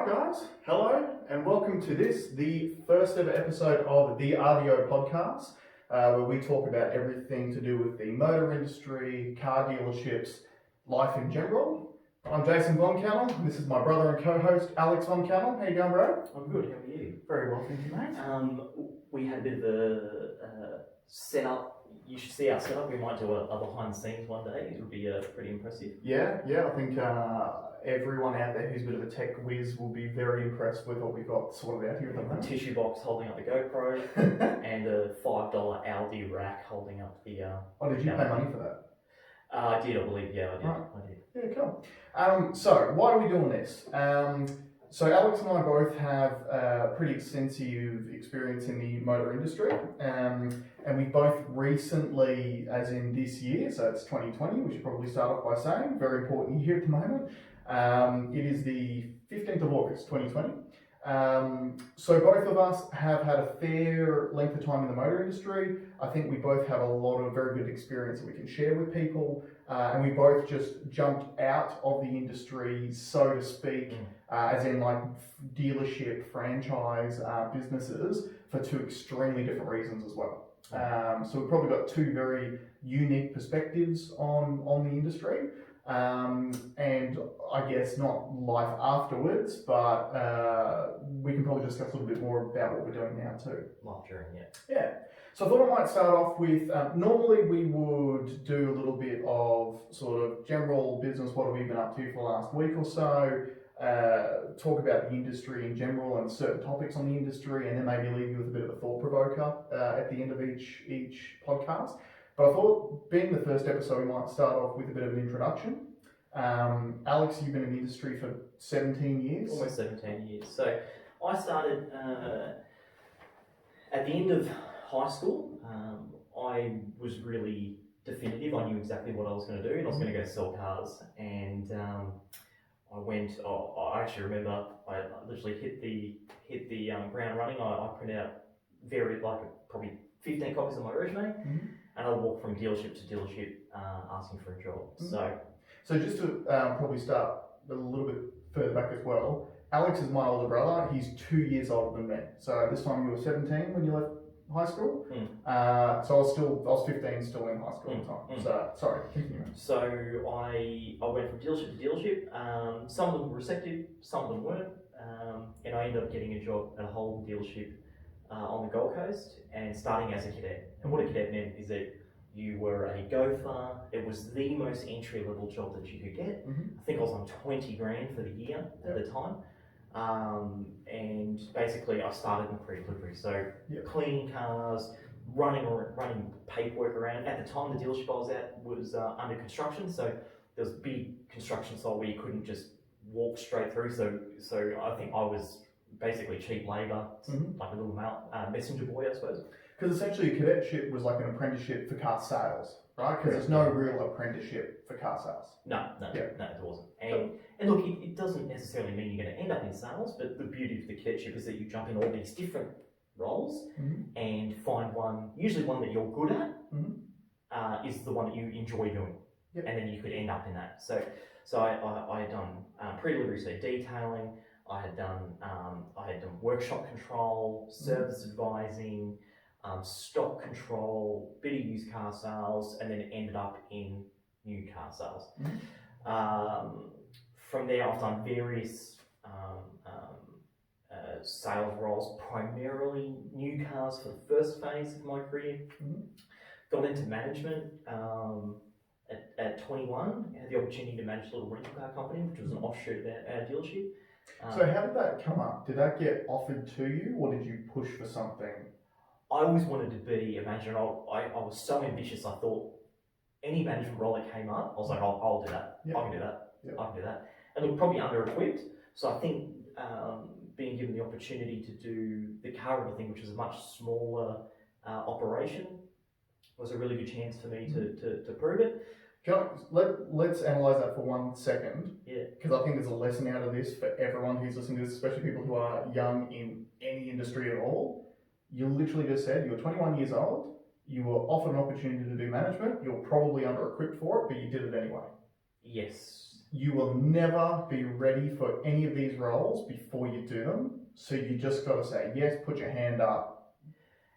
Alright guys, hello and welcome to the first ever episode of the RDO Podcast, where we talk about everything to do with the motor industry, car dealerships, life in general. I'm Jason Von Cannell, this is my brother and co-host Alex Von Cannell. How you going, bro? I'm good, how are you? Very well, thank you, mate. We had a bit of a setup. You should see our setup. We might do a behind the scenes one day. It would be pretty impressive. Yeah, I think everyone out there who's a bit of a tech whiz will be very impressed with what we've got sorted out here at the moment. Tissue box holding up the GoPro and a $5 Aldi rack holding up the... Oh, did you pay money for that? I did, I believe, yeah, I did. Right. I did. Yeah, cool. So, why are we doing this? So Alex and I both have pretty extensive experience in the motor industry, and we both recently, as in this year, so it's 2020, we should probably start off by saying, very important year at the moment. It is the 15th of August, 2020. So both of us have had a fair length of time in the motor industry. I think we both have a lot of very good experience that we can share with people, and we both just jumped out of the industry, so to speak, as in like dealership, franchise businesses for two extremely different reasons as well. So we've probably got two very unique perspectives on the industry. And I guess not life afterwards, but we can probably discuss a little bit more about what we're doing now too. Life during, yeah. Yeah. So I thought I might start off with, normally we would do a little bit of sort of general business, what have we been up to for the last week or so, talk about the industry in general and certain topics on the industry, and then maybe leave you with a bit of a thought provoker at the end of each podcast. But I thought, being the first episode, we might start off with a bit of an introduction. Alex, you've been in the industry for 17 years? Almost 17 years. So I started at the end of high school. I was really definitive. I knew exactly what I was going to do, and I was going to go sell cars. And I actually remember I literally hit the ground running. I printed out probably 15 copies of my resume. And I walked from dealership to dealership asking for a job. So just to probably start a little bit further back as well, Alex is my older brother. He's 2 years older than me. So this time you were 17 when you left high school. So I was 15 still in high school at the time. So sorry, continue. So I went from dealership to dealership. Some of them were receptive, some of them weren't. And I ended up getting a job at a Holden dealership on the Gold Coast and starting as a cadet. And what a cadet meant is that you were a gopher. It was the most entry-level job that you could get. I think I was on 20 grand for the year at the time. And basically I started in pre-delivery. So cleaning cars, running paperwork around. At the time the dealership I was at was under construction. So there was a big construction site where you couldn't just walk straight through. So I think I was basically cheap labour, like a little messenger boy, I suppose. Because essentially a cadetship was like an apprenticeship for car sales, right? Because there's no real apprenticeship for car sales. No, there wasn't. And look, it doesn't necessarily mean you're going to end up in sales, but the beauty of the cadetship is that you jump in all these different roles and find usually one that you're good at, is the one that you enjoy doing. And then you could end up in that. So I had done pre-delivery, so detailing. I had done workshop control, service advising, stock control, bit of used car sales, and then ended up in new car sales. From there, I've done various sales roles, primarily new cars for the first phase of my career. Got into management at 21. Had the opportunity to manage a little rental car company, which was an offshoot of our dealership. So how did that come up? Did that get offered to you, or did you push for something? I always wanted to be a manager. I was so ambitious. I thought any management role that came up, I was like, I'll do that. I can do that. I can do that. And look, probably under-equipped. So I think being given the opportunity to do the car rental thing, which was a much smaller operation, was a really good chance for me to prove it. Let's analyse that for 1 second. Yeah. Because I think there's a lesson out of this for everyone who's listening to this, especially people who are young in any industry at all. You literally just said you were 21 years old, you were offered an opportunity to do management, you're probably under-equipped for it, but you did it anyway. Yes. you will never be ready for any of these roles before you do them. So you just got to say yes, put your hand up,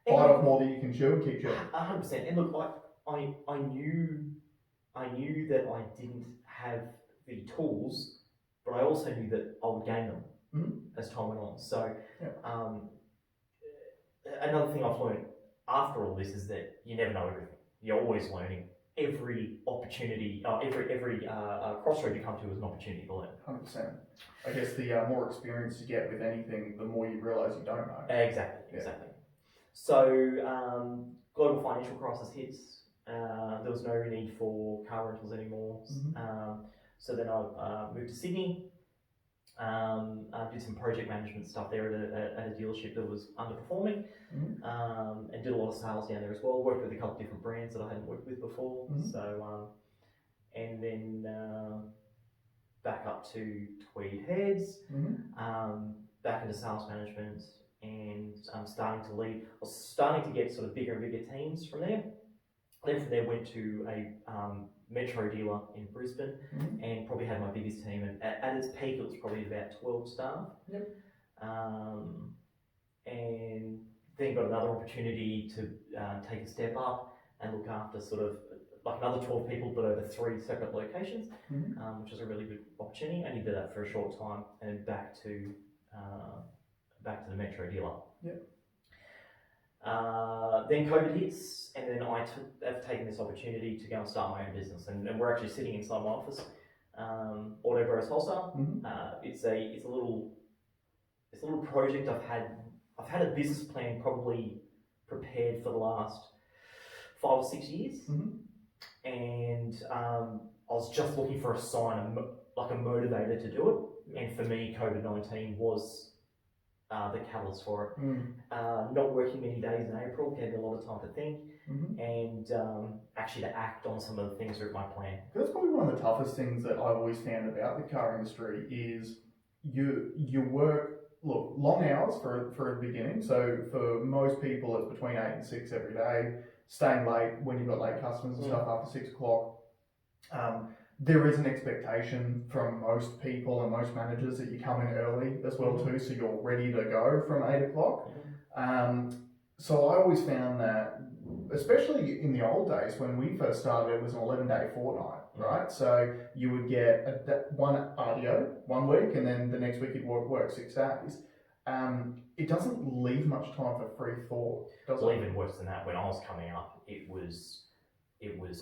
bite off more than you can chew, and keep chewing. 100%. And look, I knew that I didn't have the tools, but I also knew that I would gain them as time went on. So another thing I've learned after all this is that you never know everything. You're always learning. Every opportunity, every crossroad you come to is an opportunity to learn. 100%. I guess the more experience you get with anything, the more you realise you don't know. Exactly. So, global financial crisis hits. There was no need for car rentals anymore. So then I moved to Sydney. I did some project management stuff there at a dealership that was underperforming, and did a lot of sales down there as well. Worked with a couple of different brands that I hadn't worked with before. So, and then back up to Tweed Heads, back into sales management, and starting to lead. I was starting to get sort of bigger and bigger teams from there. Then from there went to a metro dealer in Brisbane, and probably had my biggest team. And at its peak, it was probably about 12 staff. And then got another opportunity to take a step up and look after sort of like another 12 people, but over 3 separate locations, which was a really good opportunity. And you did that for a short time, and then back to the metro dealer. Then COVID hits, and then I've taken this opportunity to go and start my own business, and we're actually sitting inside my office, AutoBros Wholesale. It's a little project. I've had a business plan probably prepared for the last 5 or 6 years, and I was just looking for a sign, like a motivator to do it. And for me, COVID-19 was the catalyst for it. Not working many days in April gave me a lot of time to think, and actually to act on some of the things that are in my plan. That's probably one of the toughest things that I've always found about the car industry is you work long hours for the beginning. So for most people, it's between 8 and 6 every day. Staying late when you've got late customers and stuff after 6 o'clock. There is an expectation from most people and most managers that you come in early as well too, so you're ready to go from 8 o'clock. So I always found that, especially in the old days when we first started, it was an 11-day fortnight, right? So you would get one RDO 1 week, and then the next week you'd work 6 days. It doesn't leave much time for free thought, does it? Well, even worse than that, when I was coming up, it was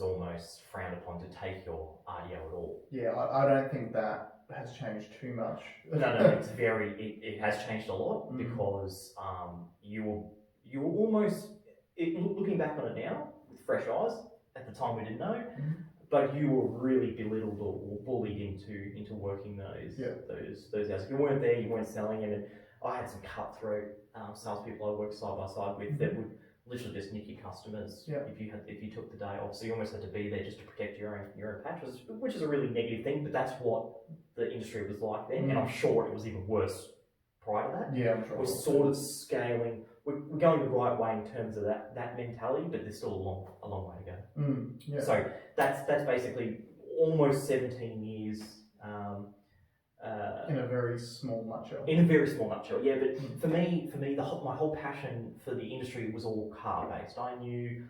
almost frowned upon to take your RDO at all. Yeah, I don't think that has changed too much. No, it has changed a lot, because you were almost, looking back on it now with fresh eyes, at the time we didn't know, but you were really belittled or bullied into working those hours. If you weren't there, you weren't selling, and I had some cutthroat salespeople I worked side by side with that would literally just nick your customers if you took the day off. So you almost had to be there just to protect your own patch, which is a really negative thing. But that's what the industry was like then, and I'm sure it was even worse prior to that. Yeah, I'm sure. We're sort of scaling. We're going the right way in terms of that mentality, but there's still a long way to go. So that's basically almost 17 years. In a very small nutshell. In a very small nutshell, yeah. But for me, my whole passion for the industry was all car based. I knew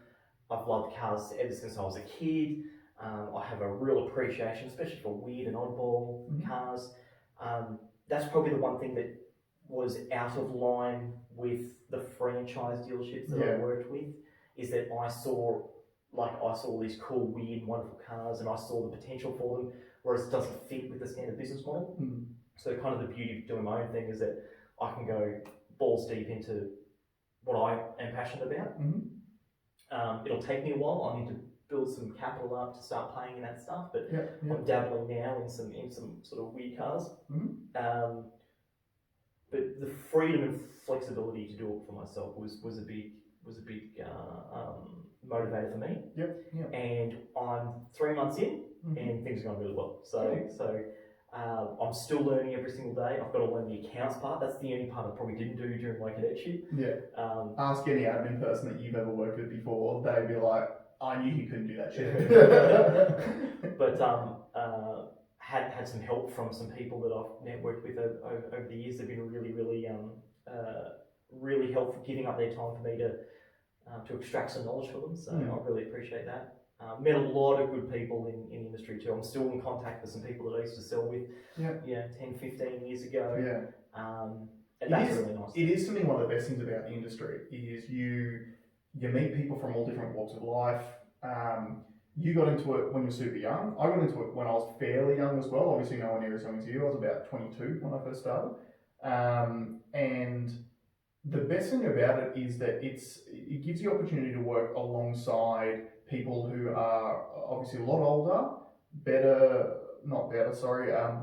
I've loved cars ever since I was a kid. I have a real appreciation, especially for weird and oddball cars. That's probably the one thing that was out of line with the franchise dealerships that I worked with, is that I saw these cool, weird, wonderful cars, and I saw the potential for them, whereas it doesn't fit with the standard business model. So kind of the beauty of doing my own thing is that I can go balls deep into what I am passionate about. It'll take me a while. I need to build some capital up to start playing in that stuff, but I'm dabbling now in some sort of weird cars. But the freedom and flexibility to do it for myself was a big motivator for me. And I'm 3 months in, and things are going really well. So I'm still learning every single day. I've got to learn the accounts part. That's the only part I probably didn't do during my cadetship. Ask any admin person that you've ever worked with before, they'd be like, I knew you couldn't do that shit. But had some help from some people that I've networked with over the years. They've been really helpful, giving up their time for me to extract some knowledge for them. So I really appreciate that. Met a lot of good people in the industry too. I'm still in contact with some people that I used to sell with 10, 15 years ago. And that's really nice. It is to me one of the best things about the industry is you meet people from all different walks of life. You got into it when you were super young. I got into it when I was fairly young as well. Obviously no one near as young as you. I was about 22 when I first started. And the best thing about it is that it gives you opportunity to work alongside people who are obviously a lot older,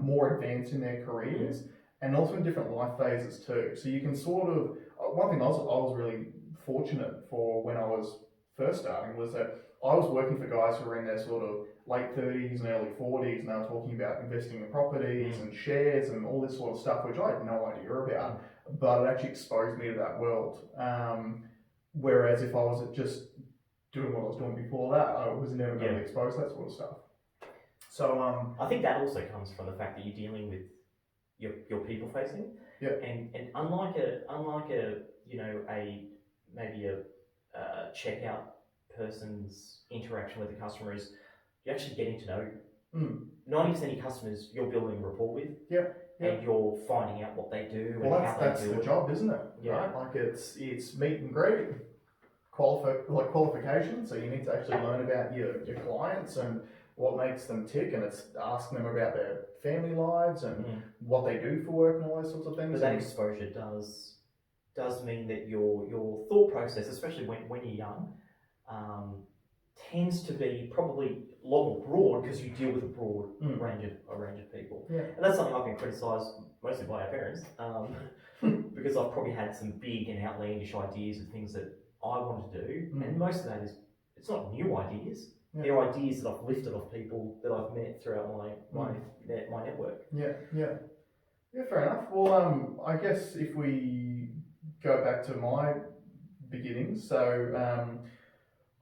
more advanced in their careers, and also in different life phases too. So you can sort of, one thing I was really fortunate for when I was first starting was that I was working for guys who were in their sort of late 30s and early 40s, and they were talking about investing in properties and shares and all this sort of stuff, which I had no idea about, but it actually exposed me to that world. Whereas if I was just doing what I was doing before that, I was never going to be exposed to that sort of stuff. So I think that also comes from the fact that you're dealing with your people facing. And unlike a maybe a checkout person's interaction with the customer is you're actually getting to know 90% of your customers you're building a rapport with. And you're finding out what they do and how they do it. That's the job, isn't it? Right? Like it's meet and greet, qualification. So you need to actually learn about your clients and what makes them tick, and it's asking them about their family lives and what they do for work and all those sorts of things. But that exposure does mean that your thought process, especially when you're young, tends to be probably a lot more broad because you deal with a broad range of people. And that's something I've been criticised mostly by our parents because I've probably had some big and outlandish ideas of things that I wanted to do, and most of that it's not new ideas. They're ideas that I've lifted off people that I've met throughout my network. Fair enough. Well, I guess if we go back to my beginnings, so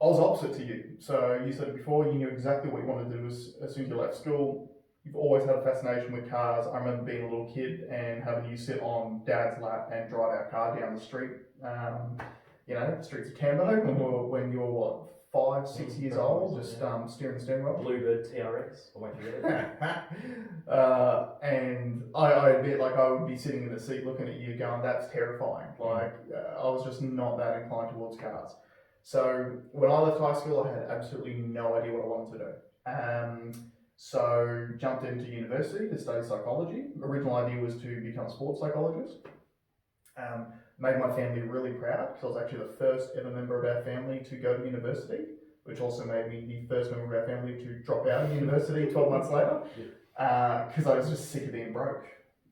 I was opposite to you. So you said before you knew exactly what you wanted to do as soon as you left school. You've always had a fascination with cars. I remember being a little kid and having you sit on Dad's lap and drive our car down the street. The streets of Cambo when you were what, 5, 6 years old, just steering the steering wheel. Bluebird TRX, I won't forget it. And I admit, I would be sitting in the seat looking at you going, that's terrifying. I was just not that inclined towards cars. So when I left high school, I had absolutely no idea what I wanted to do. So jumped into university to study psychology. Original idea was to become a sports psychologist. Made my family really proud because I was actually the first ever member of our family to go to university, which also made me the first member of our family to drop out of university 12 months later because I was just sick of being broke.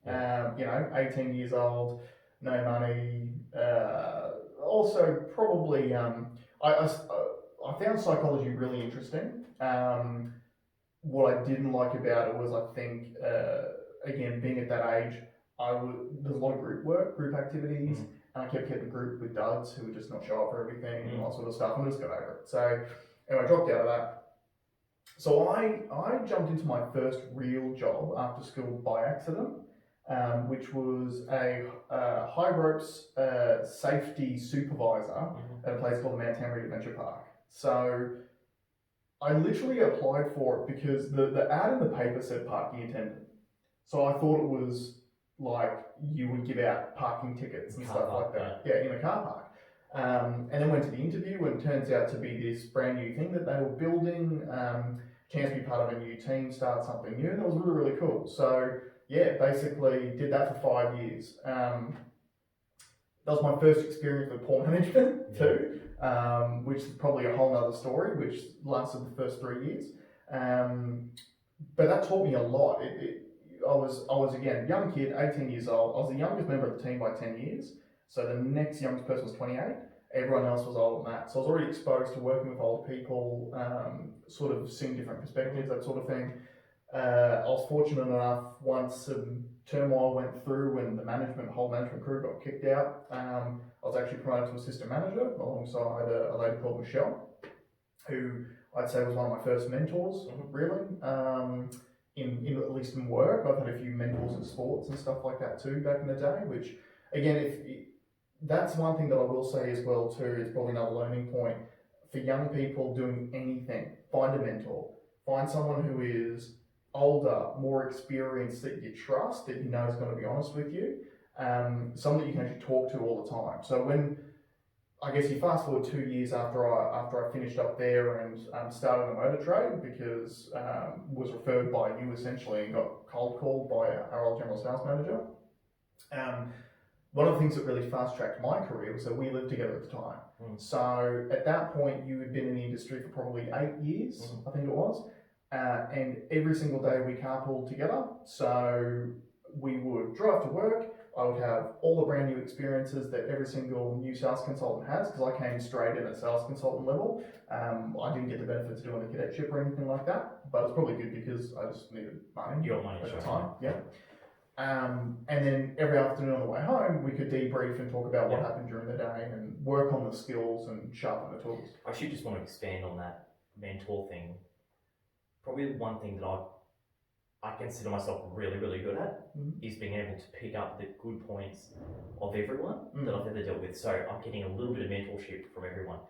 18 years old, no money. Also, probably, I found psychology really interesting. What I didn't like about it was, I think, again, being at that age, there's a lot of group activities, and I kept getting grouped with duds who would just not show up for everything and all that sort of stuff, and I just got over it. So anyway, I dropped out of that. So I jumped into my first real job after school by accident, which was a high ropes safety supervisor at a place called the Mount Tamworth Adventure Park. So I literally applied for it because the ad in the paper said parking attendant. So I thought it was like you would give out parking tickets and stuff like that. In a car park. And then went to the interview, and it turns out to be this brand new thing that they were building, chance to be part of a new team, start something new, and it was really, really cool. So basically did that for 5 years. That was my first experience with poor management too, which is probably a whole other story, which lasted the first 3 years. But that taught me a lot. I was again, a young kid, 18 years old. I was the youngest member of the team by 10 years. So the next youngest person was 28. Everyone else was older than that. So I was already exposed to working with older people, sort of seeing different perspectives, that sort of thing. I was fortunate enough, once some turmoil went through and the whole management crew got kicked out, I was actually promoted to assistant manager alongside a lady called Michelle, who I'd say was one of my first mentors, really. in at least in work. I've had a few mentors in sports and stuff like that too back in the day, which again, that's one thing that I will say as well too, is probably another learning point for young people doing anything. Find a mentor, find someone who is older, more experienced, that you trust, that you know is going to be honest with you, someone that you can actually talk to all the time. So when, I guess you fast forward 2 years after I finished up there and started the motor trade, because was referred by you essentially and got cold called by our old general sales manager. One of the things that really fast-tracked my career was that we lived together at the time. So at that point, you had been in the industry for probably 8 years, I think it was. And every single day we carpooled together. So we would drive to work. I would have all the brand new experiences that every single new sales consultant has, because I came straight in at sales consultant level. I didn't get the benefits of doing a cadetship or anything like that, but it's probably good because I just needed money at the time. Yeah. And then every afternoon on the way home, we could debrief and talk about what happened during the day and work on the skills and sharpen the tools. I should just want to expand on that mentor thing. Probably the one thing that I consider myself really, really good at is being able to pick up the good points of everyone that I've ever dealt with. So I'm getting a little bit of mentorship from everyone.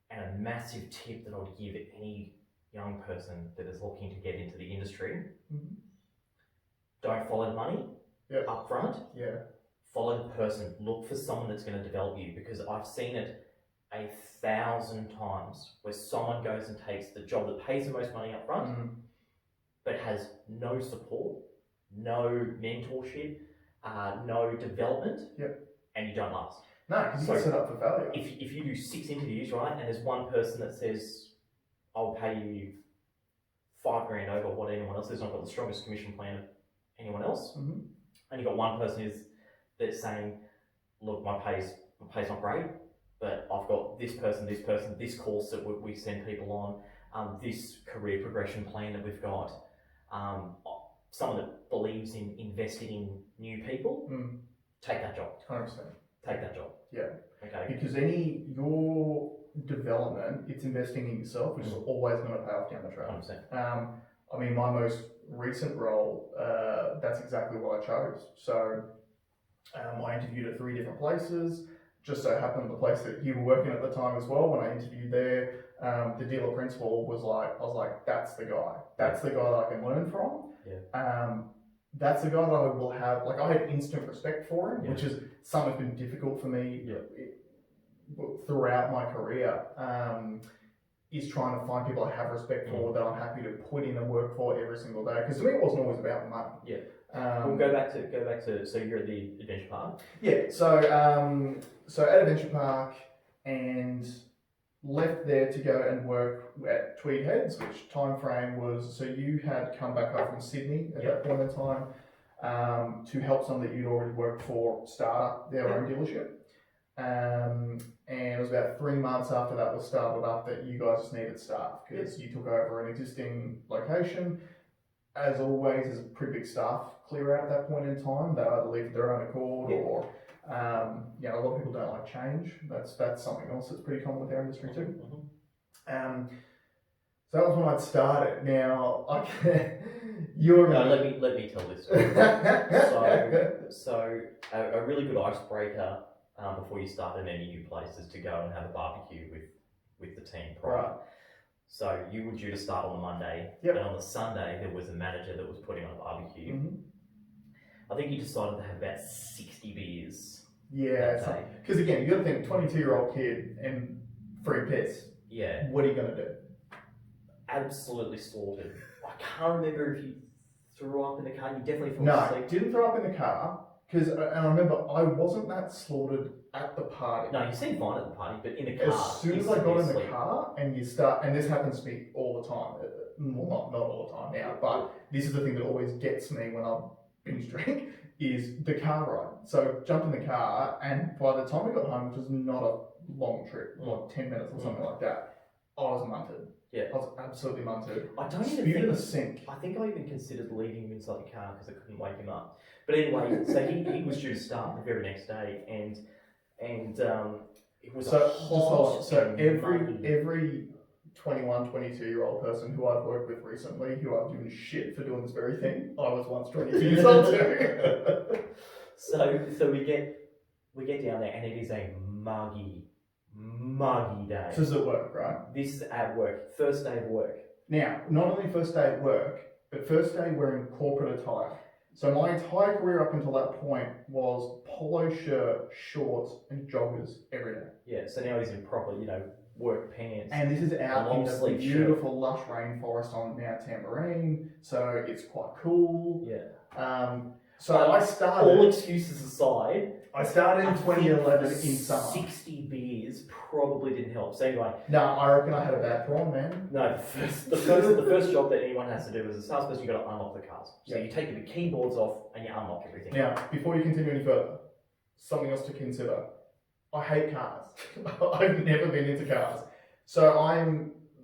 And a massive tip that I would give any young person that is looking to get into the industry, don't follow the money up front. Follow the person. Look for someone that's going to develop you, because I've seen it 1,000 times where someone goes and takes the job that pays the most money up front, but has no support, no mentorship, no development, and you don't last. No, because you get set up for failure. If you do 6 interviews, right, and there's one person that says, I'll pay you $5,000 over what anyone else is, I've got the strongest commission plan of anyone else, and you've got one person that's saying, look, my pay's not great, but I've got this person, this course that we send people on, this career progression plan that we've got, someone that believes in investing in new people, take that job. 100%. Take that job. Yeah. Okay. Because your development, it's investing in yourself, which is always going to pay off down the track. 100%. I mean, my most recent role, that's exactly what I chose. So I interviewed at 3 different places. Just so happened the place that you were working at the time as well, when I interviewed there, the dealer principal was like, I was like, that's the guy. That's the guy that I can learn from. That's the guy that I will have, like, I had instant respect for him, which is something that's been difficult for me throughout my career, is trying to find people I have respect for, that I'm happy to put in and work for every single day. Because to me, it wasn't always about the money. We'll go back to. So you're at the Adventure Park. So at Adventure Park, and left there to go and work at Tweed Heads, which time frame was, so you had come back up from Sydney at that point in time, to help someone that you'd already worked for start up their own dealership. And it was about 3 months after that was started up that you guys just needed staff, because you took over an existing location. As always, there's a pretty big staff clear out at that point in time. They either leave of their own accord or, a lot of people don't like change. That's something else that's pretty common with our industry too. So that was when I'd started. Now, let me tell this story. so a really good icebreaker before you start in any new place is to go and have a barbecue with the team prior. Right. So you were due to start on the Monday, and on the Sunday there was a manager that was putting on a barbecue. I think you decided to have about 60 beers. Because again, you got to think, 22-year-old kid and free piss. What are you going to do? Absolutely slaughtered. I can't remember if you threw up in the car. You definitely fell No, asleep. didn't throw up in the car. Because, and I remember, I wasn't that slaughtered at the party. No, you seemed fine at the party, but in the car. As soon as I got in the car and you start, and this happens to me all the time, well, not all the time now, but this is the thing that always gets me when I binge drink, is the car ride. So jumped in the car, and by the time we got home, which was not a long trip, like 10 minutes or something like that, I was munted. I was absolutely munted. I don't even spewed in the sink. I think I even considered leaving him inside the car because I couldn't wake him up. But anyway, so he was due to start the very next day, and it was so every 21, 22-year-old person who I've worked with recently, who I've given shit for doing this very thing. I was once 22 years old too. So we get down there, and it is a muggy day. This is at work, right? This is at work, first day of work. Now, not only first day at work, but first day wearing corporate attire. So my entire career up until that point was polo shirt, shorts, and joggers every day. Yeah, so now he's in proper, work pants. And this is out in the long-sleeve beautiful lush rainforest on Mount Tambourine, so it's quite cool. Yeah. So I started. All excuses aside, I started in 2011 in summer. 60 beers probably didn't help. So anyway. No, I reckon I had a bad prawn, man. No, the first job that anyone has to do as a salesperson, you've got to unlock the cars. So you take the keyboards off and you unlock everything. Now, before you continue any further, something else to consider. I hate cars. I've never been into cars. So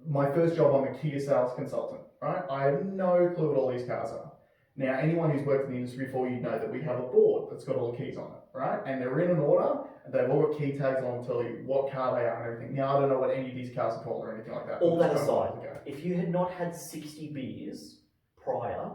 my first job, I'm a Kia sales consultant, right? I have no clue what all these cars are. Now, anyone who's worked in the industry before, you know that we have a board that's got all the keys on it, right? And they're in an order, and they've all got key tags on to tell you what car they are and everything. Now, I don't know what any of these cars are called or anything like that. All that aside, if you had not had 60 beers prior,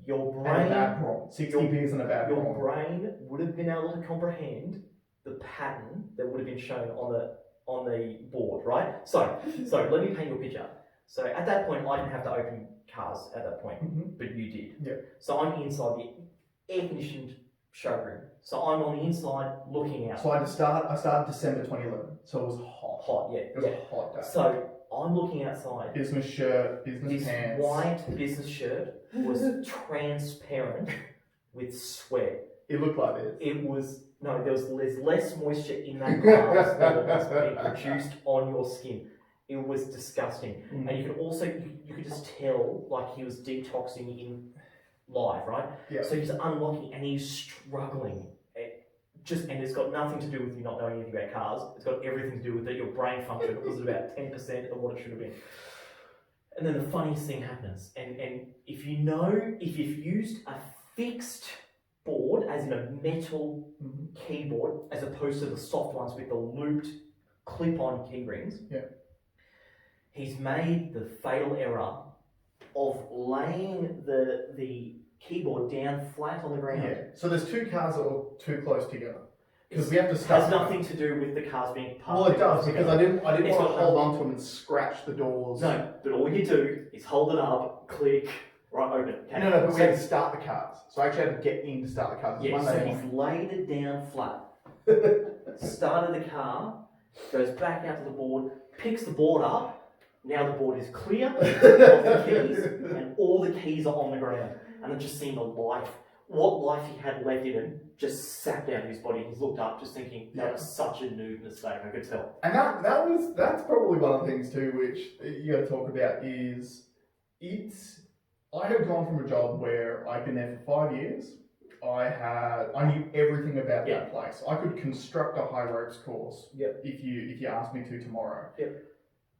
your brain... And a bad prawn. 60 beers and a bad prawn. Your brain would have been able to comprehend the pattern that would have been shown on the board, right? So let me paint you a picture. So at that point, I didn't have to open cars at that point, but you did. Yeah. So I'm inside the air-conditioned showroom. So I'm on the inside looking out. So I started December 2011. So it was hot. Hot, yeah. It was a hot day. So I'm looking outside. Business shirt, business pants. This white business shirt was transparent with sweat. It looked like this. It was... No, there's less moisture in that glass than was being produced on your skin. It was disgusting. And you could also, you could just tell, like, he was detoxing in live, right? Yeah. So he's unlocking and he's struggling. And it's got nothing to do with you not knowing anything about cars. It's got everything to do with that your brain function was about 10% of what it should have been. And then the funniest thing happens. And if you've used a fixed board, as in a metal keyboard, as opposed to the soft ones with the looped clip-on key rings, he's made the fatal error of laying the keyboard down flat on the ground. Yeah. So there's two cars that were too close together because we have to start. It has nothing to do with the cars being parked. Well, it does because I didn't want to got hold on to them and scratch the doors. No, but all you do is hold it up, click. Right, open. Okay. No, but we had to start the cars. So I actually had to get in to start the cars. Yeah, so he's laid it down flat. Started the car, goes back out to the board, picks the board up. Now the board is clear of the keys, and all the keys are on the ground. And I've just seen what life he had left in him, just sat down in his body. He's looked up, just thinking, that was such a noob mistake, I could tell. And that's probably one of the things too, which you got to talk about is I had gone from a job where I'd been there for 5 years. I knew everything about that place. I could construct a high ropes course if you asked me to tomorrow.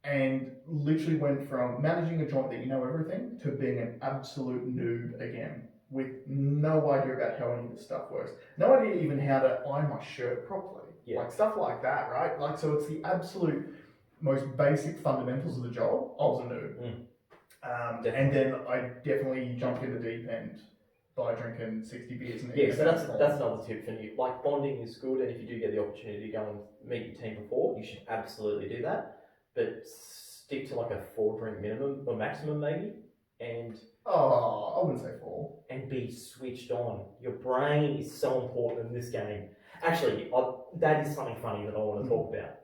And literally went from managing a joint that you know everything to being an absolute noob again, with no idea about how any of this stuff works. No idea even how to iron my shirt properly. Like stuff like that, right? Like, so it's the absolute most basic fundamentals of the job. I was a noob. And then I definitely jumped in the deep end by drinking 60 beers. And so that's another tip for you. Like, bonding is good, and if you do get the opportunity to go and meet your team before, you should absolutely do that. But stick to like a 4-drink minimum or maximum maybe, and I wouldn't say 4. And be switched on. Your brain is so important in this game. Actually, that is something funny that I want to talk about.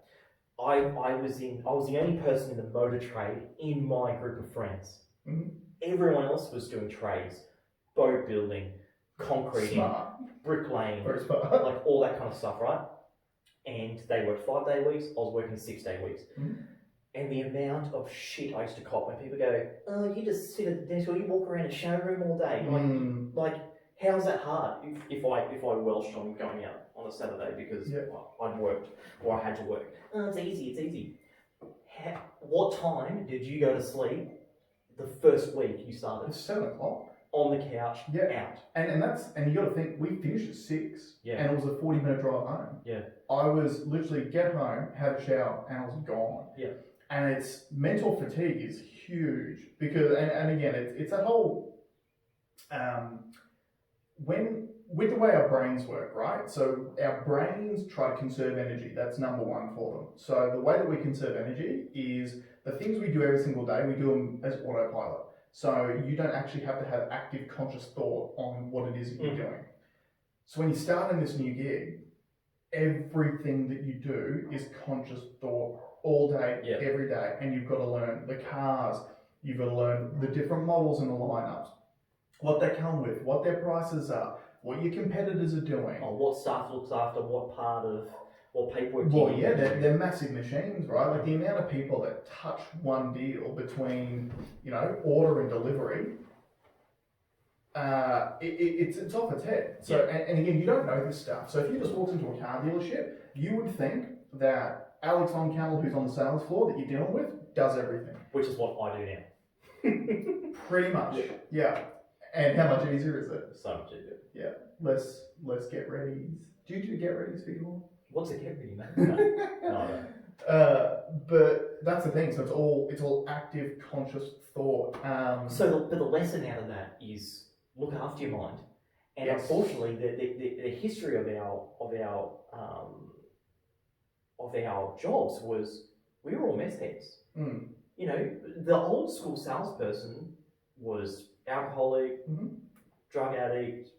I was the only person in the motor trade in my group of friends. Everyone else was doing trades, boat building, concreting, bricklaying, like all that kind of stuff, right? And they worked 5-day weeks. I was working 6-day weeks. And the amount of shit I used to cop when people go, "Oh, you just sit at the desk or you walk around a showroom all day." Like, how's that hard? If I welched on going out on a Saturday because I'd worked or I had to work. Oh, it's easy. What time did you go to sleep the first week you started? It's 7 o'clock. On the couch, out. And you got to think, we finished at 6, and it was a 40-minute drive home. I was literally get home, have a shower, and I was gone. And it's mental fatigue is huge because, and again, it's that whole, with the way our brains work, right? So our brains try to conserve energy. That's number one for them. So the way that we conserve energy is the things we do every single day, we do them as autopilot. So you don't actually have to have active conscious thought on what it is that you're doing. So when you start in this new gig, everything that you do is conscious thought all day, every day. And you've got to learn the cars, you've got to learn the different models in the lineups, what they come with, what their prices are, what your competitors are doing. Oh, what staff looks after what part of what paperwork. Well, yeah, they're massive machines, right? Like the amount of people that touch one deal between, order and delivery, it's off its head. So, and again, you don't know this stuff. So if you just walked into a car dealership, you would think that Alex on Camel, who's on the sales floor that you're dealing with, does everything. Which is what I do now. Pretty much, yeah. And how much easier is it? So much easier. Yeah. Less get readies. Do you do get readies for you all? What's a get ready, mate? No, I don't. But that's the thing. So it's all active, conscious thought. So the lesson out of that is look after your mind. And unfortunately, the history of our jobs was we were all mess heads. Mm. The old school salesperson was alcoholic, drug addict,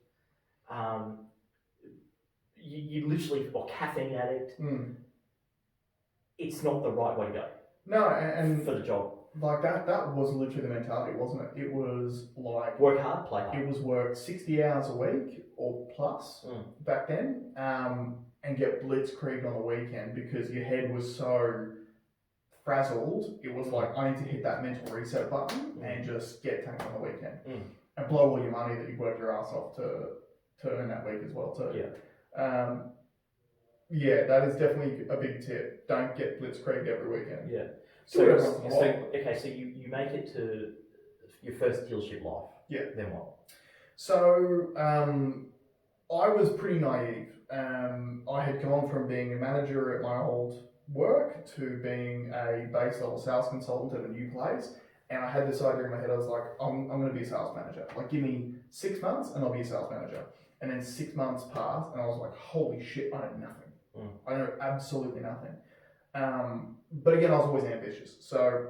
you literally, or caffeine addict. It's not the right way to go. No, and for the job. Like that was literally the mentality, wasn't it? It was like work hard, play hard. It was work 60 hours a week or plus back then, and get blitzkrieged on the weekend because your head was so frazzled. It was like, I need to hit that mental reset button and just get tanked on the weekend and blow all your money that you worked your ass off to earn that week as well too. That is definitely a big tip. Don't get blitzkrieged every weekend. Yeah. So you make it to your first dealership life. Yeah. Then what? So I was pretty naive. I had gone from being a manager at my old work to being a base level sales consultant at a new place. And I had this idea in my head. I was like, I'm going to be a sales manager. Like, give me 6 months and I'll be a sales manager. And then 6 months passed and I was like, holy shit, I know nothing. I know absolutely nothing. But again, I was always ambitious. So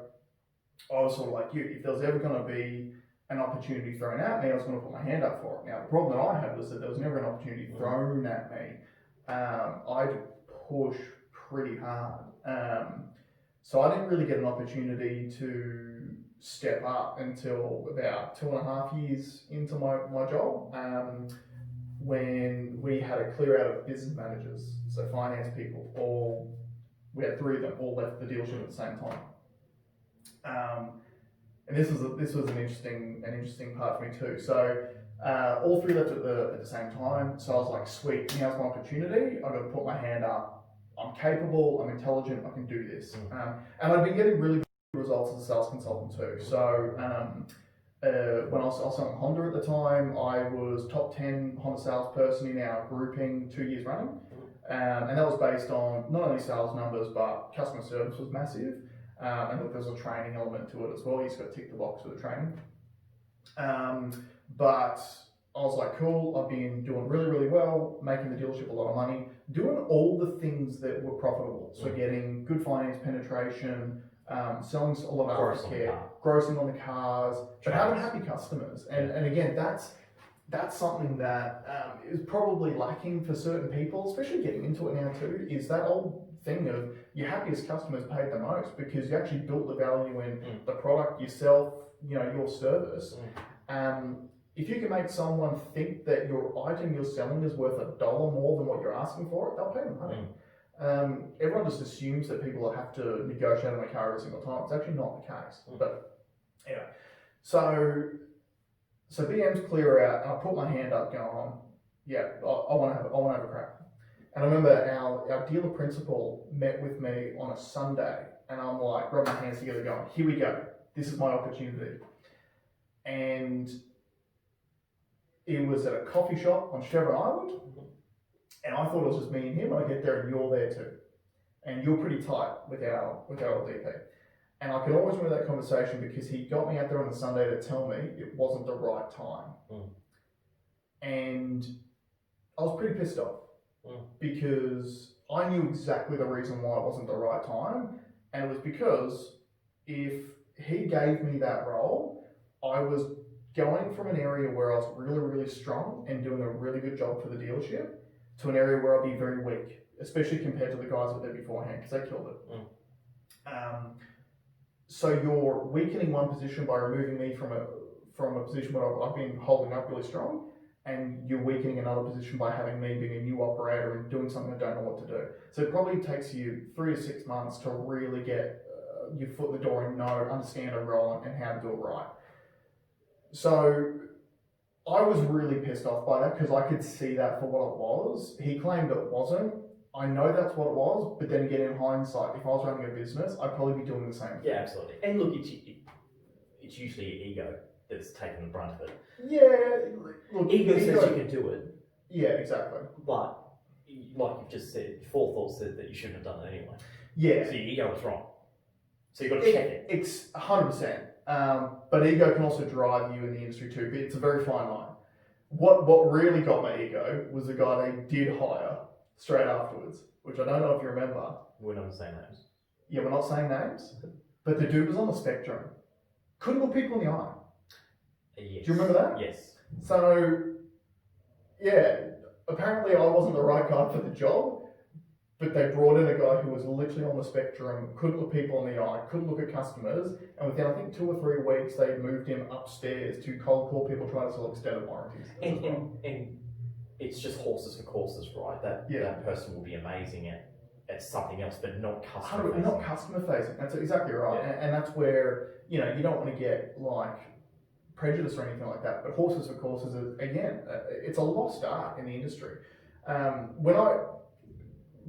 I was sort of like you. If there was ever going to be an opportunity thrown at me, I was going to put my hand up for it. Now, the problem that I had was that there was never an opportunity thrown at me. I had to push pretty hard. So I didn't really get an opportunity to step up until about 2.5 years into my job. When we had a clear out of business managers, so finance people, we had 3 of them all left the dealership at the same time. And this was an interesting part for me too. So all 3 left at the same time. So I was like, sweet, now's my opportunity. I've got to put my hand up. I'm capable, I'm intelligent, I can do this. And I've been getting really good results as a sales consultant too. So when I was selling Honda at the time, I was top 10 Honda salesperson in our grouping 2 years running. And that was based on not only sales numbers, but customer service was massive. And look, there's a training element to it as well. You just got to tick the box for the training. But I was like, cool, I've been doing really, really well, making the dealership a lot of money, doing all the things that were profitable. So getting good finance penetration, selling a lot of aftercare, grossing on the cars, but having happy customers. And again, that's something that is probably lacking for certain people, especially getting into it now too, is that old thing of your happiest customers paid the most because you actually built the value in the product, yourself, your service. If you can make someone think that your item you're selling is worth $1 more than what you're asking for it, they'll pay the money. Everyone just assumes that people have to negotiate on a car every single time. It's actually not the case. But anyway, so BM's clear out, and I put my hand up, going, I want to have a crack. And I remember our dealer principal met with me on a Sunday, and I'm like, rubbing my hands together, going, here we go. This is my opportunity. And it was at a coffee shop on Chevron Island, and I thought it was just me and him. I get there, and you're there too, and you're pretty tight with our DP. And I can always remember that conversation because he got me out there on a Sunday to tell me it wasn't the right time. And I was pretty pissed off because I knew exactly the reason why it wasn't the right time. And it was because if he gave me that role, I was going from an area where I was really, really strong and doing a really good job for the dealership to an area where I'd be very weak, especially compared to the guys that were there beforehand because they killed it. So you're weakening one position by removing me from a position where I've been holding up really strong, and you're weakening another position by having me being a new operator and doing something I don't know what to do. So it probably takes you 3 to 6 months to really get your foot in the door and understand a role and how to do it right. So I was really pissed off by that because I could see that for what it was. He claimed it wasn't. I know that's what it was, but then again, in hindsight, if I was running a business, I'd probably be doing the same thing. Yeah, absolutely. And look, it's usually your ego that's taking the brunt of it. Yeah, look, ego says you can do it. Yeah, exactly. But, like you've just said, forethought said that you shouldn't have done it anyway. Yeah. So your ego was wrong. So you've got to check it. It's 100%. But ego can also drive you in the industry too, but it's a very fine line. What really got my ego was the guy they did hire straight afterwards, which I don't know if you remember. We're not saying names. Yeah, we're not saying names, but the dude was on the spectrum. Couldn't look people in the eye. Yes. Do you remember that? Yes. So, yeah, apparently I wasn't the right guy for the job, but they brought in a guy who was literally on the spectrum, couldn't look people in the eye, couldn't look at customers, and within, I think, 2 or 3 weeks, they moved him upstairs to cold call people trying to sell extended warranties. And it's just horses for courses, right? That person will be amazing at something else, but not customer facing. Not customer facing. That's exactly right. Yeah. And that's where, you don't want to get like prejudice or anything like that. But horses for courses is, again, it's a lost art in the industry.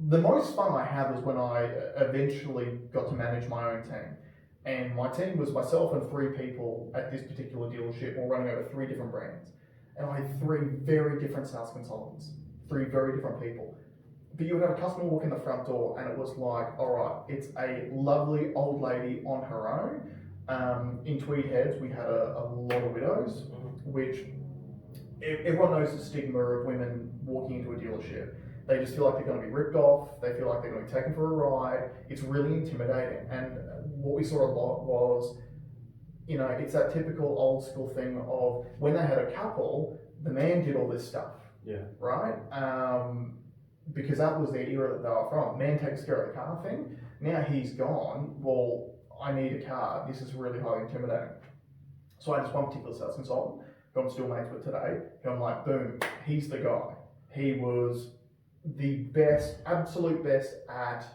The most fun I had was when I eventually got to manage my own team. And my team was myself and 3 people at this particular dealership, all running over 3 different brands. And I had 3 very different sales consultants, 3 very different people. But you would have a customer walk in the front door and it was like, all right, it's a lovely old lady on her own. In Tweed Heads, we had a lot of widows, which everyone knows the stigma of women walking into a dealership. They just feel like they're going to be ripped off. They feel like they're going to be taken for a ride. It's really intimidating. And what we saw a lot was, it's that typical old school thing of when they had a couple, the man did all this stuff. Yeah. Right? Because that was the era that they were from. Man takes care of the car thing. Now he's gone. Well, I need a car. This is really highly intimidating. So I had this one particular sales consultant who I'm still mates with today. Who I'm like, boom, he's the guy. He was the best, absolute best at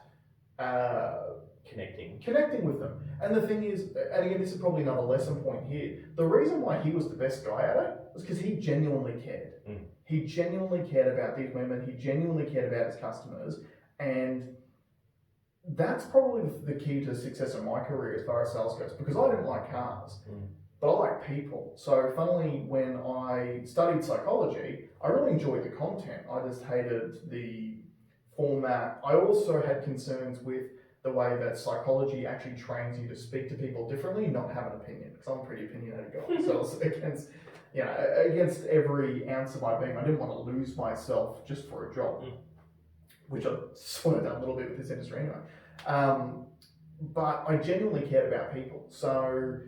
connecting with them. And the thing is, and again, this is probably another lesson point here. The reason why he was the best guy at it was because he genuinely cared. He genuinely cared about these women. He genuinely cared about his customers. And that's probably the key to success in my career as far as sales goes, because I didn't like cars, but I like people. So funnily, when I studied psychology, I really enjoyed the content. I just hated the format. I also had concerns with the way that psychology actually trains you to speak to people differently, not have an opinion, because I'm a pretty opinionated guy. So it's against every ounce of my being, I didn't want to lose myself just for a job, which I've sort of done a little bit with this industry anyway. But I genuinely cared about people. So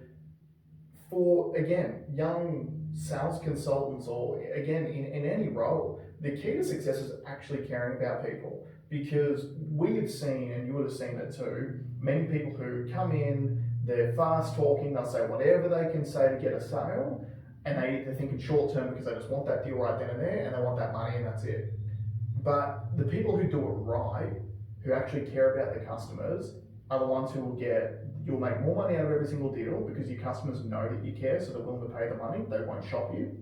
for, again, young sales consultants or, again, in any role, the key to success is actually caring about people. Because we have seen, and you would have seen it too, many people who come in, they're fast talking, they'll say whatever they can say to get a sale, and they're thinking short term because they just want that deal right then and there, and they want that money and that's it. But the people who do it right, who actually care about their customers, are the ones who you'll make more money out of every single deal because your customers know that you care, so they're willing to pay the money, they won't shop you.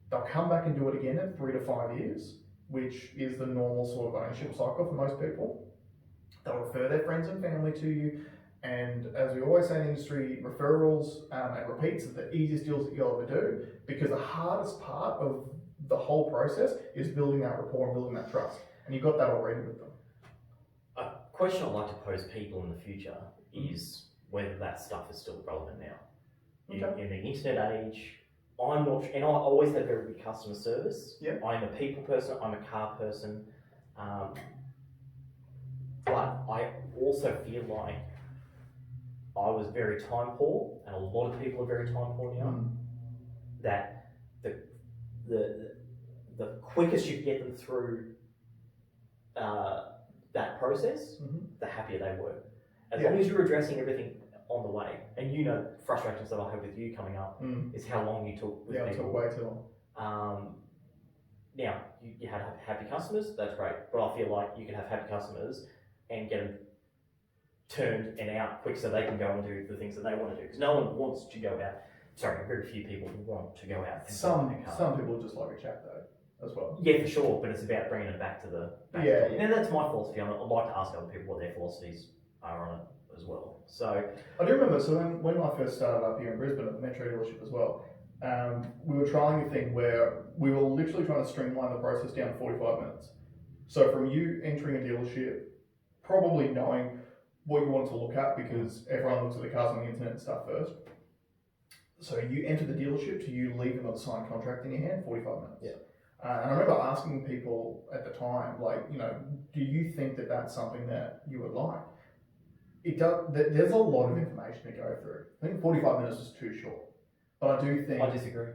They'll come back and do it again in 3 to 5 years, which is the normal sort of ownership cycle for most people. They'll refer their friends and family to you, and as we always say in the industry, referrals and repeats are the easiest deals that you'll ever do, because the hardest part of the whole process is building that rapport and building that trust, and you've got that already with them. A question I'd like to pose people in the future is, whether that stuff is still relevant now. Okay. In the internet age, I'm not, and I always have very good customer service. Yeah. I'm a people person, I'm a car person, but I also feel like I was very time poor, and a lot of people are very time poor now. That the quickest you get them through that process, the happier they were. As long as you're addressing everything on the way, and frustrations that I have with you coming up is how long you took with people. It took way too long. Now, you had happy customers, that's great, but I feel like you can have happy customers and get them turned and out quick so they can go and do the things that they want to do. Because no one wants to go out. Sorry, very few people want to go out. Some people just like a chat though, as well. Yeah, for sure, but it's about bringing it back to the. And that's my philosophy. I'd like to ask other people what their philosophies are on it as well. So I do remember. So when I first started up here in Brisbane at the Metro dealership as well, we were trialing a thing where we were literally trying to streamline the process down to 45 minutes. So from you entering a dealership, probably knowing what you want to look at, because everyone looks at the cars on the internet and stuff first. So you enter the dealership to you leaving with a signed contract in your hand, 45 minutes. Yeah. And I remember asking people at the time, like, do you think that that's something that you would like? It does. There's a lot of information to go through. I think 45 minutes is too short. But I do think... I disagree.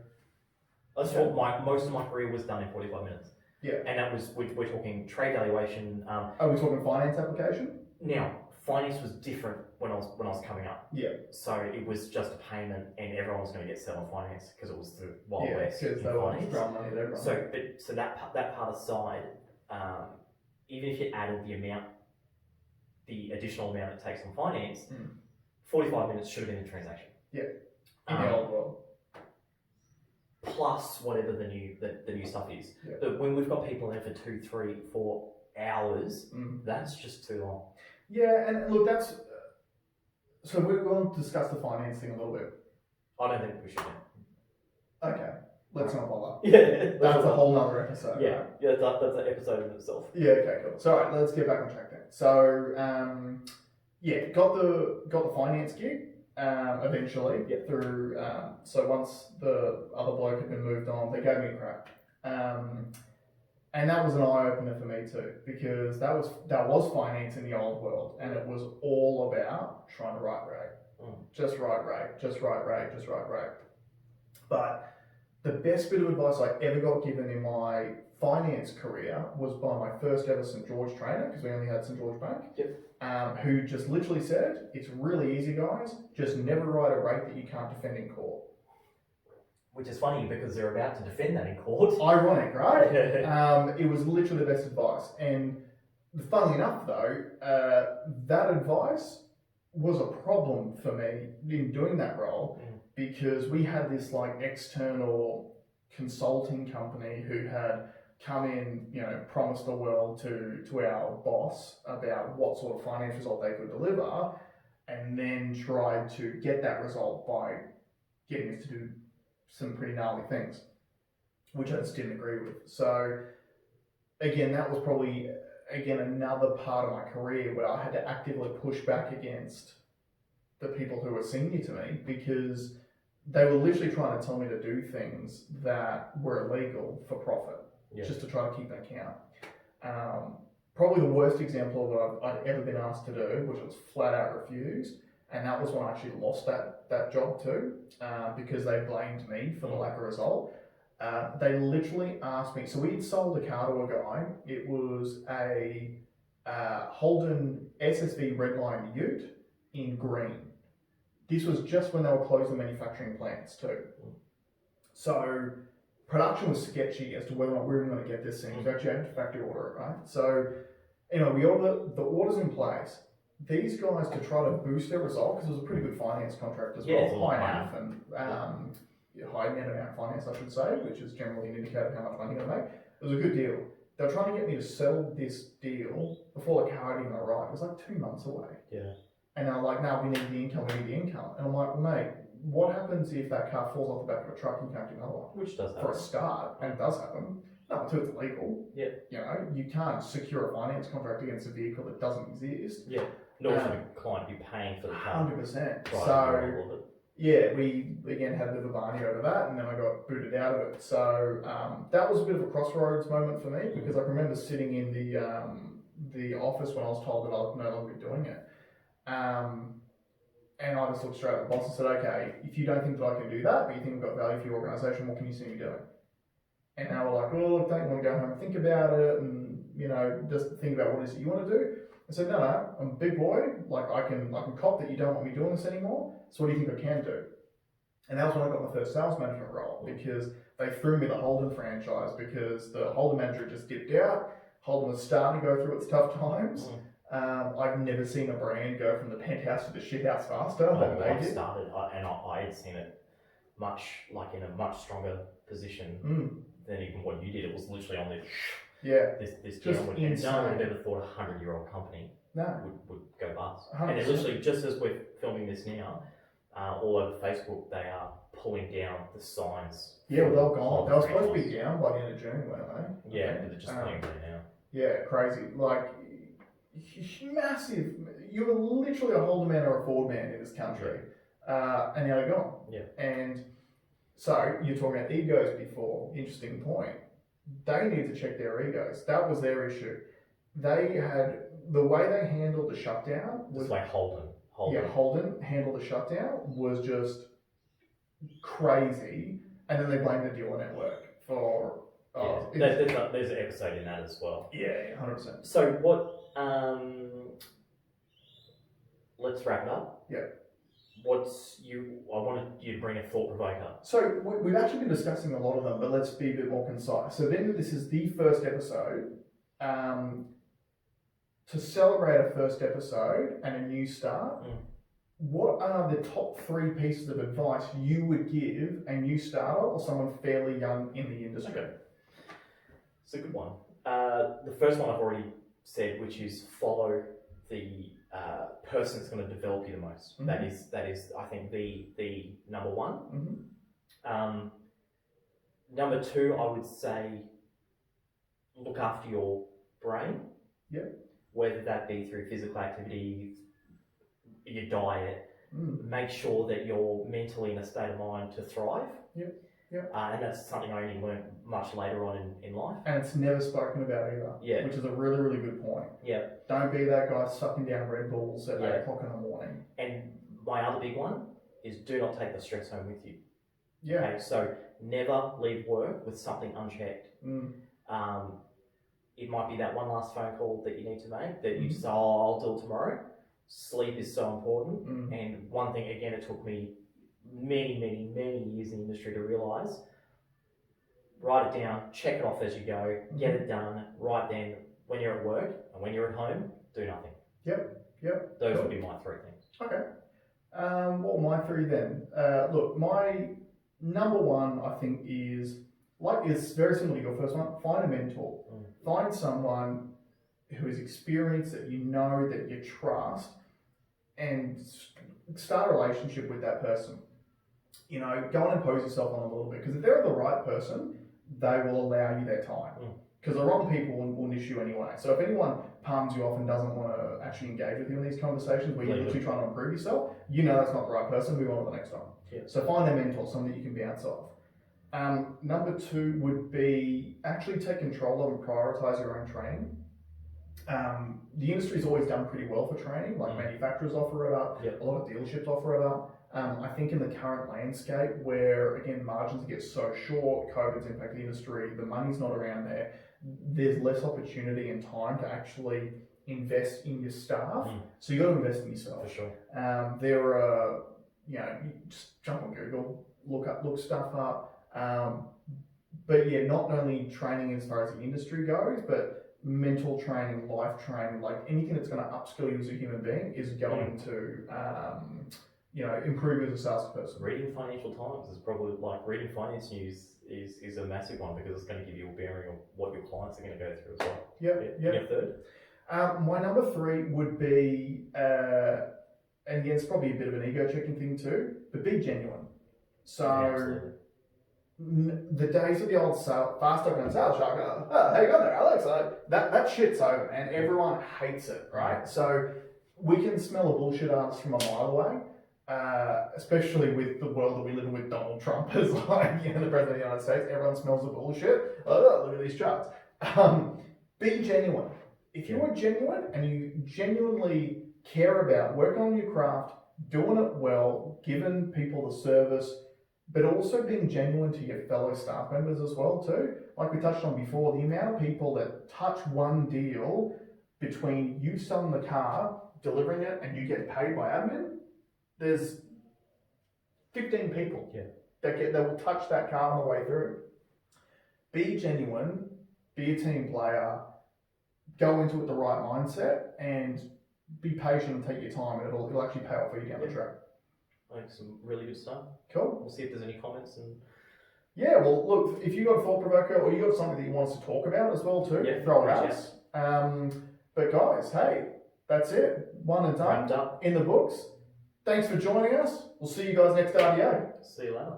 That's what most of my career was done in 45 minutes. Yeah. And that was, we're talking trade valuation. Are we talking finance application? Now, finance was different when I was coming up. Yeah. So it was just a payment, and everyone was going to get set on finance because it was the Wild West in because they were finance. throwing money at everyone. So that part aside, even if you added the additional amount it takes on finance, 45 minutes should have been a transaction. Yeah. In the old world. Plus whatever the new stuff is. Yeah. But when we've got people in there for 2, 3, 4 hours, that's just too long. Yeah, and look, that's... So we'll discuss the finance thing a little bit. I don't think we should. Okay, let's not bother. Yeah. That's a whole nother episode. Yeah, right? yeah, that's an episode in itself. Yeah, okay, cool. So, all right, let's get back on track then. So, got the finance gig eventually through. So once the other bloke had been moved on, they gave me a crack. And that was an eye-opener for me too, because that was finance in the old world, and it was all about trying to write rate. Just write rate, just write rate, just write rate. But the best bit of advice I ever got given in my finance career was by my first ever St. George trainer, because we only had St. George Bank, who just literally said, it's really easy, guys, just never write a rate that you can't defend in court. Which is funny because they're about to defend that in court. Ironic, right? It was literally the best advice. And funnily enough though, that advice was a problem for me in doing that role, because we had this like external consulting company who had come in, promised the world to our boss about what sort of finance result they could deliver, and then tried to get that result by getting us to do some pretty gnarly things, which I just didn't agree with. So again, that was probably another part of my career where I had to actively push back against the people who were senior to me, because they were literally trying to tell me to do things that were illegal for profit, just to try to keep an account. Probably the worst example of what I'd ever been asked to do, which was flat out refused. And that was when I actually lost that job too, because they blamed me for the lack of result. They literally asked me, so we'd sold a car to a guy. It was a Holden SSV Redline Ute in green. This was just when they were closing manufacturing plants too. So production was sketchy as to whether or not we were going to get this thing. We actually had to factory order it, right? So anyway, we ordered the orders in place. These guys, to try to boost their result, because it was a pretty good finance contract as well, high NAF and high net amount finance, I should say, which is generally an indicator of how much money you're going to make. It was a good deal. They were trying to get me to sell this deal before the car had even arrived. It was like 2 months away. Yeah. And they were like, no, we need the income, we need the income. And I'm like, well, mate, what happens if that car falls off the back of a truck and you can't do another one? Which does happen. For a start, and it does happen. Not until it's illegal. Yeah. You can't secure a finance contract against a vehicle that doesn't exist. Yeah. nor should the client be paying for the car. 100%. Right, So, all of it. yeah, so 100%. All of it. yeah, we again had a bit of a barney over that, and then I got booted out of it. So that was a bit of a crossroads moment for me, because I can remember sitting in the office when I was told that I would no longer be doing it. And I just looked straight at the boss and said, okay, if you don't think that I can do that, but you think I've got value for your organisation, what can you see me doing? And they were like, oh, look, don't you want to go home and think about it, and just think about what it is that you want to do? I said, no, I'm a big boy. Like I can cop that you don't want me doing this anymore. So what do you think I can do? And that was when I got my first sales management role, because they threw me the Holden franchise, because the Holden manager just dipped out. Holden was starting to go through its tough times. I've never seen a brand go from the penthouse to the shithouse faster than they did. I had seen it in a much stronger position than even what you did. It was literally on this downward. And no one had ever thought a 100-year-old company would go bust. 100%. And they're literally, just as we're filming this now, all over Facebook, they are pulling down the signs. Yeah, well, they're gone. They were supposed to be down by the end of June, weren't they? Yeah, but they're just pulling them now. Yeah, crazy. Like, massive. You were literally a Holden man or a Ford man in this country. And now they're gone. Yeah. And so, you're talking about egos before. Interesting point. They need to check their egos. That was their issue. They had, the way they handled the shutdown was... It's like Holden. Yeah, Holden handled the shutdown was just crazy. And then they blamed the dealer network for... there's an episode in that as well. Yeah, 100%. So what... let's wrap it up. Yeah. I wanted you to bring a thought provoker. So we've actually been discussing a lot of them, but let's be a bit more concise. So then this is the first episode. To celebrate a first episode and a new start, what are the top 3 pieces of advice you would give a new starter or someone fairly young in the industry? Okay. It's a good one. The first one I've already said, which is follow the person that's going to develop you the most. Mm-hmm. That is, I think, the number one. Mm-hmm. Number 2, I would say, look after your brain. Yep. Whether that be through physical activity, your diet. Make sure that you're mentally in a state of mind to thrive. Yep. Yep. And that's something I only learned much later on in life. And it's never spoken about either. Yeah. Which is a really, really good point. Yeah. Don't be that guy sucking down Red Bulls at 8 o'clock in the morning. And my other big one is do not take the stress home with you. Yeah. Okay, so never leave work with something unchecked. It might be that one last phone call that you need to make that you just, I'll do it tomorrow. Sleep is so important. And one thing, again, it took me many years in the industry to realise, write it down, check it off as you go, get it done right then when you're at work, and when you're at home, do nothing. Yep. Those would be my 3 things. Okay. What were my 3 then? Look, my number 1, I think, is very similar to your first one. Find a mentor. Find someone who is experienced, that you know, that you trust, and start a relationship with that person. Go and impose yourself on them a little bit, because if they're the right person, they will allow you their time. Because the wrong people will niche you anyway. So if anyone palms you off and doesn't want to actually engage with you in these conversations where you're literally trying to improve yourself, that's not the right person, move on to the next one. Yeah. So find a mentor, someone that you can bounce off. Number 2 would be actually take control of and prioritise your own training. The industry's always done pretty well for training, like manufacturers offer it up, a lot of dealerships offer it up. I think in the current landscape where, again, margins get so short, COVID's impacted the industry, the money's not around there, there's less opportunity and time to actually invest in your staff. So you've got to invest in yourself. For sure. There are, just jump on Google, look stuff up. But not only training as far as the industry goes, but mental training, life training, like anything that's going to upskill you as a human being is going to, improve you as a salesperson. Reading Financial Times is probably reading finance news is a massive one, because it's going to give you a bearing of what your clients are going to go through as well. Yep. Your 3rd? My number 3 would be, and again, it's probably a bit of an ego checking thing too, but be genuine. So, the days of the old fast talking sales shark, how you going there, Alex? That shit's over, man. Everyone hates it, right? So we can smell a bullshit artist from a mile away, especially with the world that we live in with Donald Trump as like, the President of the United States. Everyone smells the bullshit. Oh, look at these charts. Be genuine. If you are genuine and you genuinely care about working on your craft, doing it well, giving people the service, but also being genuine to your fellow staff members as well too. Like we touched on before, the amount of people that touch one deal between you selling the car, delivering it, and you get paid by admin, there's 15 people that will touch that car on the way through. Be genuine, be a team player, go into it with the right mindset, and be patient and take your time, and it'll actually pay off for you down the track. I think some really good stuff. Cool. We'll see if there's any comments. And yeah, well, look, if you got a thought provoker or you got something that you want us to talk about as well too, throw it at us. But guys, hey, that's it. One and done. Wrapped up. In the books. Thanks for joining us. We'll see you guys next RDO. See you later.